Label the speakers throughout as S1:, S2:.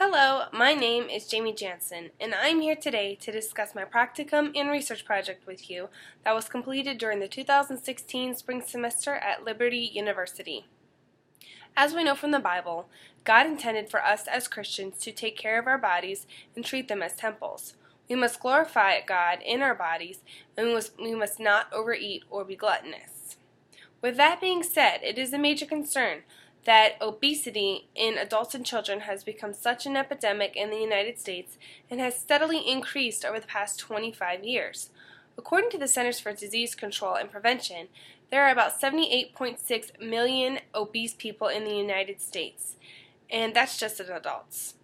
S1: Hello, my name is Jamie Jansen, and I'm here today to discuss my practicum and research project with you that was completed during the 2016 spring semester at Liberty University. As we know from the Bible, God intended for us as Christians to take care of our bodies and treat them as temples. We must glorify God in our bodies, and we must not overeat or be gluttonous. With that being said, it is a major concern that obesity in adults and children has become such an epidemic in the United States and has steadily increased over the past 25 years. According to the Centers for Disease Control and Prevention, there are about 78.6 million obese people in the United States, and that's just in adults.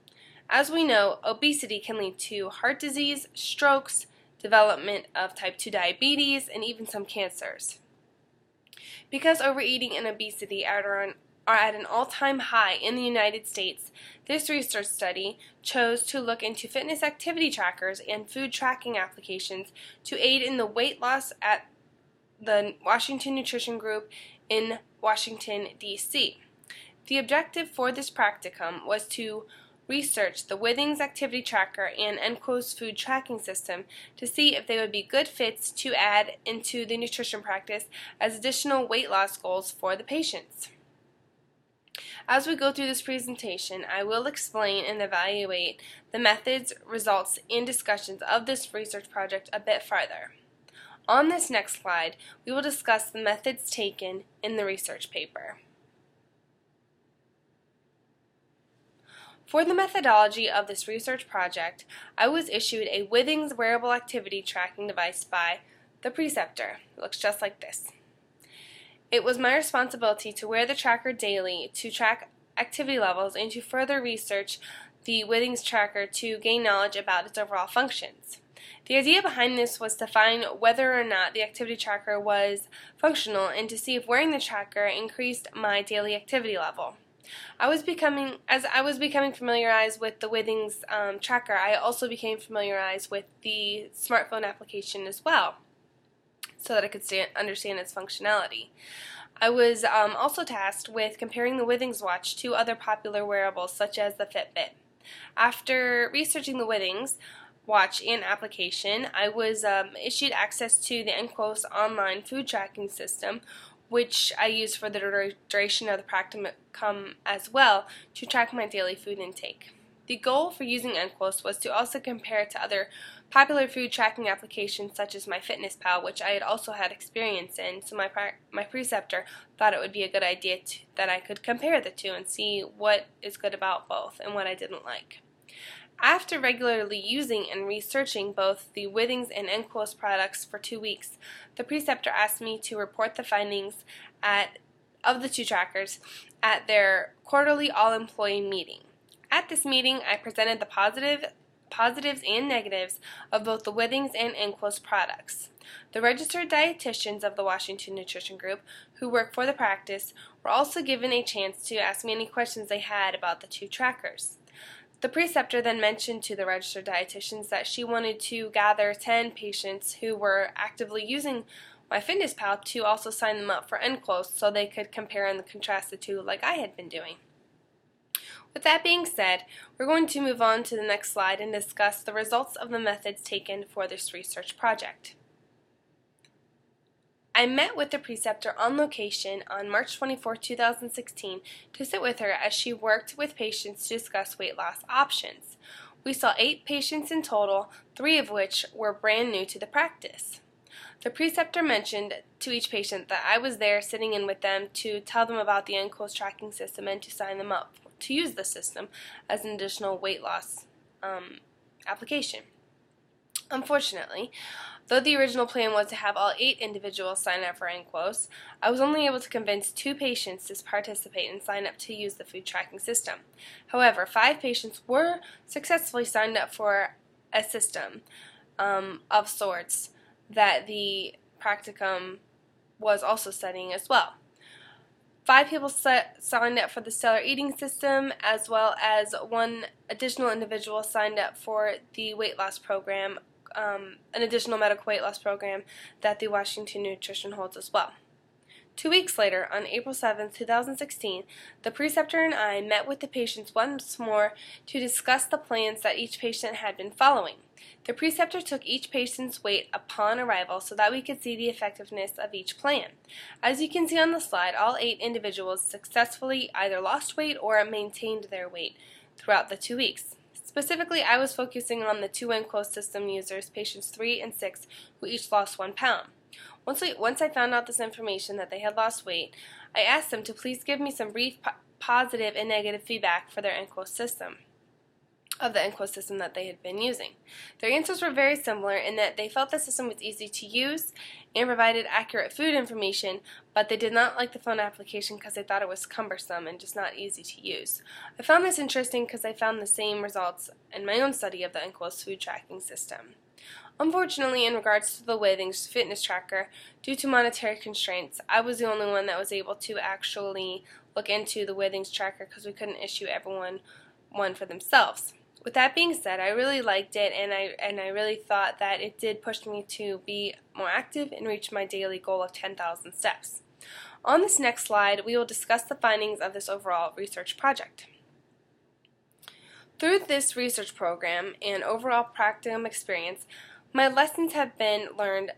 S1: As we know, obesity can lead to heart disease, strokes, development of type 2 diabetes, and even some cancers. Because overeating and obesity are at an all-time high in the United States, this research study chose to look into fitness activity trackers and food tracking applications to aid in the weight loss at the Washington Nutrition Group in Washington, D.C. The objective for this practicum was to research the Withings activity tracker and NCO's food tracking system to see if they would be good fits to add into the nutrition practice as additional weight loss goals for the patients. As we go through this presentation, I will explain and evaluate the methods, results, and discussions of this research project a bit farther. On this next slide, we will discuss the methods taken in the research paper. For the methodology of this research project, I was issued a Withings wearable activity tracking device by the preceptor. It looks just like this. It was my responsibility to wear the tracker daily to track activity levels and to further research the Withings tracker to gain knowledge about its overall functions. The idea behind this was to find whether or not the activity tracker was functional and to see if wearing the tracker increased my daily activity level. As I was becoming familiarized with the Withings tracker, I also became familiarized with the smartphone application as well, so that I could understand its functionality. I was also tasked with comparing the Withings watch to other popular wearables such as the Fitbit. After researching the Withings watch and application, I was issued access to the NCO's online food tracking system, which I used for the duration of the practicum as well to track my daily food intake. The goal for using NCOS was to also compare it to other popular food tracking applications such as MyFitnessPal, which I had also had experience in, so my preceptor thought it would be a good idea that I could compare the two and see what is good about both and what I didn't like. After regularly using and researching both the Withings and NCOS products for 2 weeks, the preceptor asked me to report the findings of the two trackers at their quarterly all-employee meeting. At this meeting, I presented the positives and negatives of both the Withings and NCOS products. The registered dietitians of the Washington Nutrition Group, who work for the practice, were also given a chance to ask me any questions they had about the two trackers. The preceptor then mentioned to the registered dietitians that she wanted to gather 10 patients who were actively using MyFitnessPal to also sign them up for NCOS so they could compare and contrast the two like I had been doing. With that being said, we're going to move on to the next slide and discuss the results of the methods taken for this research project. I met with the preceptor on location on March 24, 2016 to sit with her as she worked with patients to discuss weight loss options. We saw 8 patients in total, 3 of which were brand new to the practice. The preceptor mentioned to each patient that I was there sitting in with them to tell them about the NCOS tracking system and to sign them up to use the system as an additional weight loss application. Unfortunately, though the original plan was to have all 8 individuals sign up for NCOS, I was only able to convince 2 patients to participate and sign up to use the food tracking system. However, 5 patients were successfully signed up for a system of sorts that the practicum was also studying as well. 5 people signed up for the Stellar Eating System, as well as 1 additional individual signed up for the weight loss program, an additional medical weight loss program that the Washington Nutrition holds as well. 2 weeks later, on April 7, 2016, the preceptor and I met with the patients once more to discuss the plans that each patient had been following. The preceptor took each patient's weight upon arrival so that we could see the effectiveness of each plan. As you can see on the slide, all 8 individuals successfully either lost weight or maintained their weight throughout the 2 weeks. Specifically, I was focusing on the 2 enclosed system users, patients 3 and 6, who each lost 1 pound. Once I found out this information that they had lost weight, I asked them to please give me some brief positive and negative feedback for their enclosed system, of the enclosed system that they had been using. Their answers were very similar in that they felt the system was easy to use and provided accurate food information, but they did not like the phone application because they thought it was cumbersome and just not easy to use. I found this interesting because I found the same results in my own study of the enclosed food tracking system. Unfortunately, in regards to the Withings fitness tracker, due to monetary constraints, I was the only one that was able to actually look into the Withings tracker because we couldn't issue everyone one for themselves. With that being said, I really liked it, and I really thought that it did push me to be more active and reach my daily goal of 10,000 steps. On this next slide, we will discuss the findings of this overall research project. Through this research program and overall practicum experience, many lessons have been learned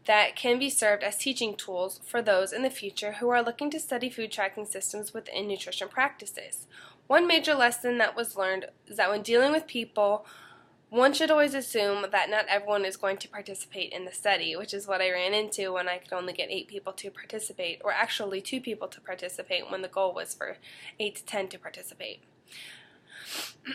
S1: that can be served as teaching tools for those in the future who are looking to study food tracking systems within nutrition practices. One major lesson that was learned is that when dealing with people, one should always assume that not everyone is going to participate in the study, which is what I ran into when I could only get 8 people to participate, or actually 2 people to participate when the goal was for 8 to 10 to participate.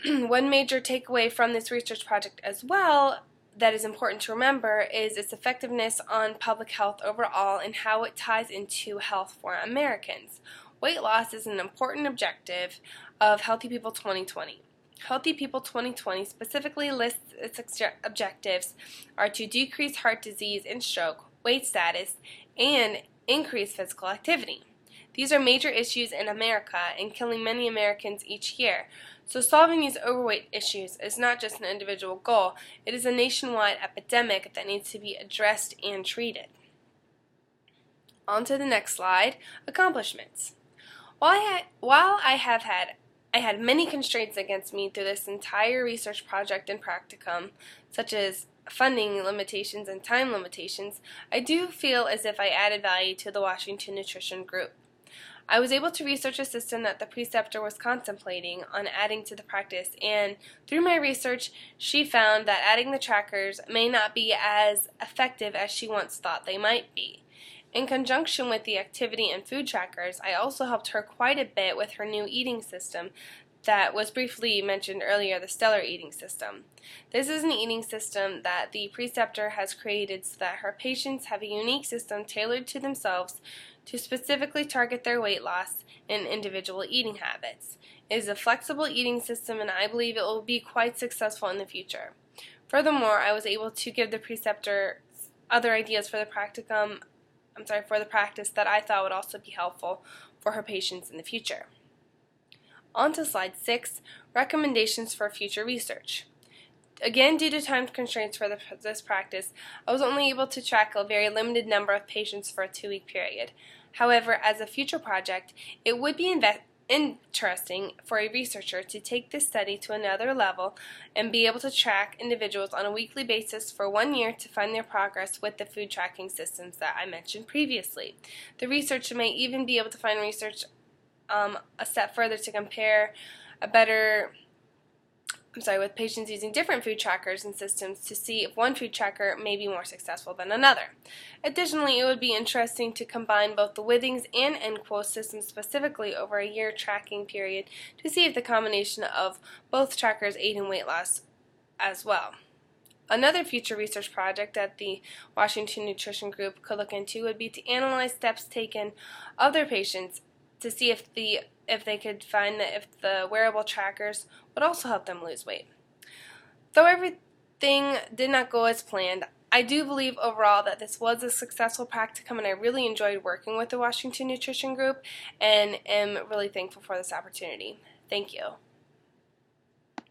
S1: One major takeaway from this research project as well that is important to remember is its effectiveness on public health overall and how it ties into health for Americans. Weight loss is an important objective of Healthy People 2020. Healthy People 2020 specifically lists its objectives are to decrease heart disease and stroke, weight status, and increase physical activity. These are major issues in America and killing many Americans each year. So solving these overweight issues is not just an individual goal, it is a nationwide epidemic that needs to be addressed and treated. On to the next slide, accomplishments. While I had many constraints against me through this entire research project and practicum, such as funding limitations and time limitations, I do feel as if I added value to the Washington Nutrition Group. I was able to research a system that the preceptor was contemplating on adding to the practice, and through my research, she found that adding the trackers may not be as effective as she once thought they might be. In conjunction with the activity and food trackers, I also helped her quite a bit with her new eating system that was briefly mentioned earlier, the Stellar Eating System. This is an eating system that the preceptor has created so that her patients have a unique system tailored to themselves to specifically target their weight loss and individual eating habits. It is a flexible eating system, and I believe it will be quite successful in the future. Furthermore, I was able to give the preceptor other ideas for the practice that I thought would also be helpful for her patients in the future. On to slide 6, recommendations for future research. Again, due to time constraints for this practice, I was only able to track a very limited number of patients for a 2-week period. However, as a future project, it would be interesting for a researcher to take this study to another level and be able to track individuals on a weekly basis for 1 year to find their progress with the food tracking systems that I mentioned previously. The researcher may even be able to find research a step further to compare with patients using different food trackers and systems to see if one food tracker may be more successful than another. Additionally, it would be interesting to combine both the Withings and enclosed systems specifically over a year tracking period to see if the combination of both trackers aid in weight loss as well. Another future research project that the Washington Nutrition Group could look into would be to analyze steps taken of their patients to see if they could find that if the wearable trackers would also help them lose weight. Though everything did not go as planned, I do believe overall that this was a successful practicum, and I really enjoyed working with the Washington Nutrition Group and am really thankful for this opportunity. Thank you.